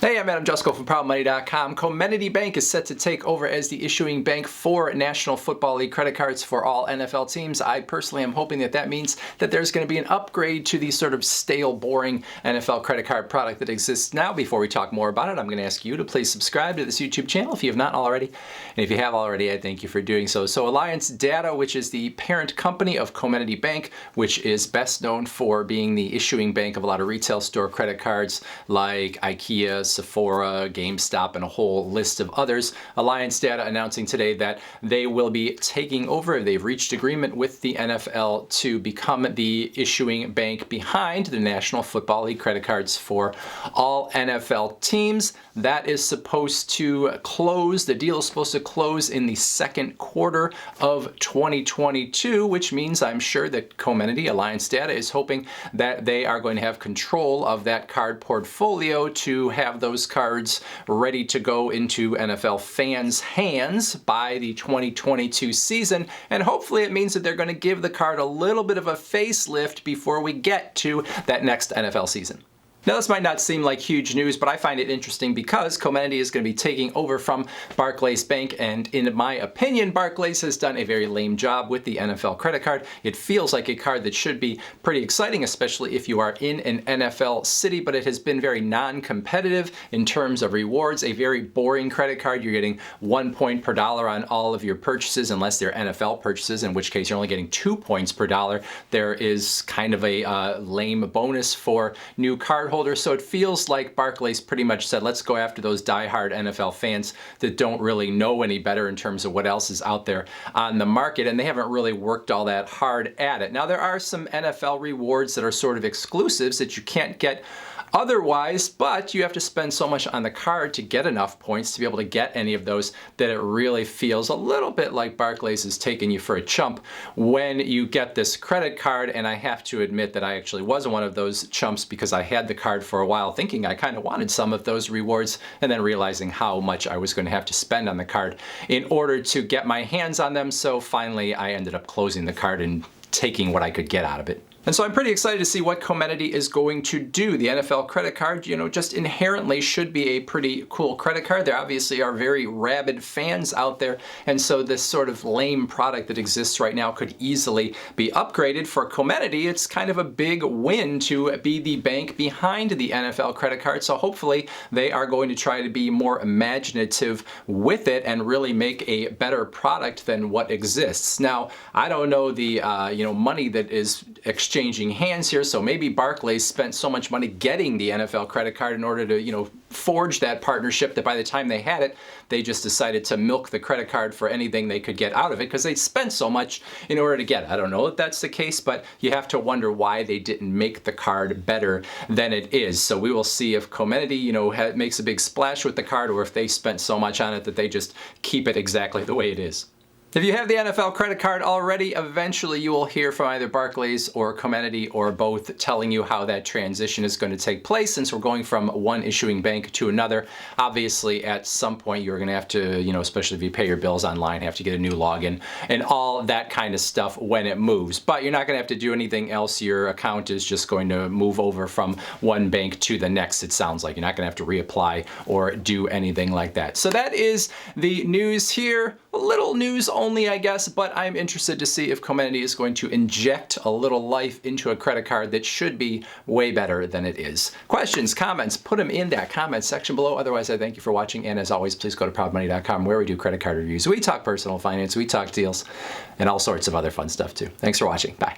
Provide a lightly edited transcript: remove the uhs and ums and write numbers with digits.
Hey, I'm Jusko from ProudMoney.com. Comenity Bank is set to take over as the issuing bank for National Football League credit cards for all NFL teams. I personally am hoping that means that there's going to be an upgrade to the sort of stale, boring NFL credit card product that exists now. Before we talk more about it, I'm going to ask you to please subscribe to this YouTube channel if you have not already. And if you have already, I thank you for doing so. So Alliance Data, which is the parent company of Comenity Bank, which is best known for being the issuing bank of a lot of retail store credit cards like IKEA, Sephora, GameStop, and a whole list of others. Alliance Data announcing today that they will be taking over. They've reached agreement with the NFL to become the issuing bank behind the National Football League credit cards for all NFL teams. That is supposed to close. The deal is supposed to close in the second quarter of 2022, which means I'm sure that Comenity, Alliance Data, is hoping that they are going to have control of that card portfolio to have those cards ready to go into NFL fans' hands by the 2022 season. And hopefully it means that they're going to give the card a little bit of a facelift before we get to that next NFL season. Now, this might not seem like huge news, but I find it interesting because Comenity is going to be taking over from Barclays Bank, and in my opinion, Barclays has done a very lame job with the NFL credit card. It feels like a card that should be pretty exciting, especially if you are in an NFL city, but it has been very non-competitive in terms of rewards, a very boring credit card. You're getting 1 point per dollar on all of your purchases, unless they're NFL purchases, in which case you're only getting 2 points per dollar. There is kind of a lame bonus for new card holders. So it feels like Barclays pretty much said, let's go after those diehard NFL fans that don't really know any better in terms of what else is out there on the market, and they haven't really worked all that hard at it. Now, there are some NFL rewards that are sort of exclusives that you can't get otherwise, but you have to spend so much on the card to get enough points to be able to get any of those that it really feels a little bit like Barclays is taking you for a chump when you get this credit card. And I have to admit that I actually was one of those chumps because I had the card for a while thinking I kind of wanted some of those rewards, and then realizing how much I was going to have to spend on the card in order to get my hands on them. So finally I ended up closing the card and taking what I could get out of it. And so I'm pretty excited to see what Comenity is going to do. The NFL credit card, just inherently should be a pretty cool credit card. There obviously are very rabid fans out there, and so this sort of lame product that exists right now could easily be upgraded. For Comenity, it's kind of a big win to be the bank behind the NFL credit card, so hopefully they are going to try to be more imaginative with it and really make a better product than what exists. Now, I don't know the money that is exchanging hands here, so maybe Barclays spent so much money getting the NFL credit card in order to forge that partnership that by the time they had it, they just decided to milk the credit card for anything they could get out of it because they spent so much in order to get it. I don't know if that's the case, but you have to wonder why they didn't make the card better than it is. So we will see if Comenity makes a big splash with the card, or if they spent so much on it that they just keep it exactly the way it is. If you have the NFL credit card already, eventually you will hear from either Barclays or Comenity or both telling you how that transition is going to take place, since we're going from one issuing bank to another. Obviously, at some point you're going to have to, especially if you pay your bills online, have to get a new login and all that kind of stuff when it moves. But you're not going to have to do anything else. Your account is just going to move over from one bank to the next, it sounds like. You're not going to have to reapply or do anything like that. So that is the news here. A little news only, I guess, but I'm interested to see if Comenity is going to inject a little life into a credit card that should be way better than it is. Questions, comments, put them in that comment section below. Otherwise, I thank you for watching, and as always, please go to ProudMoney.com, where we do credit card reviews. We talk personal finance, we talk deals, and all sorts of other fun stuff too. Thanks for watching. Bye.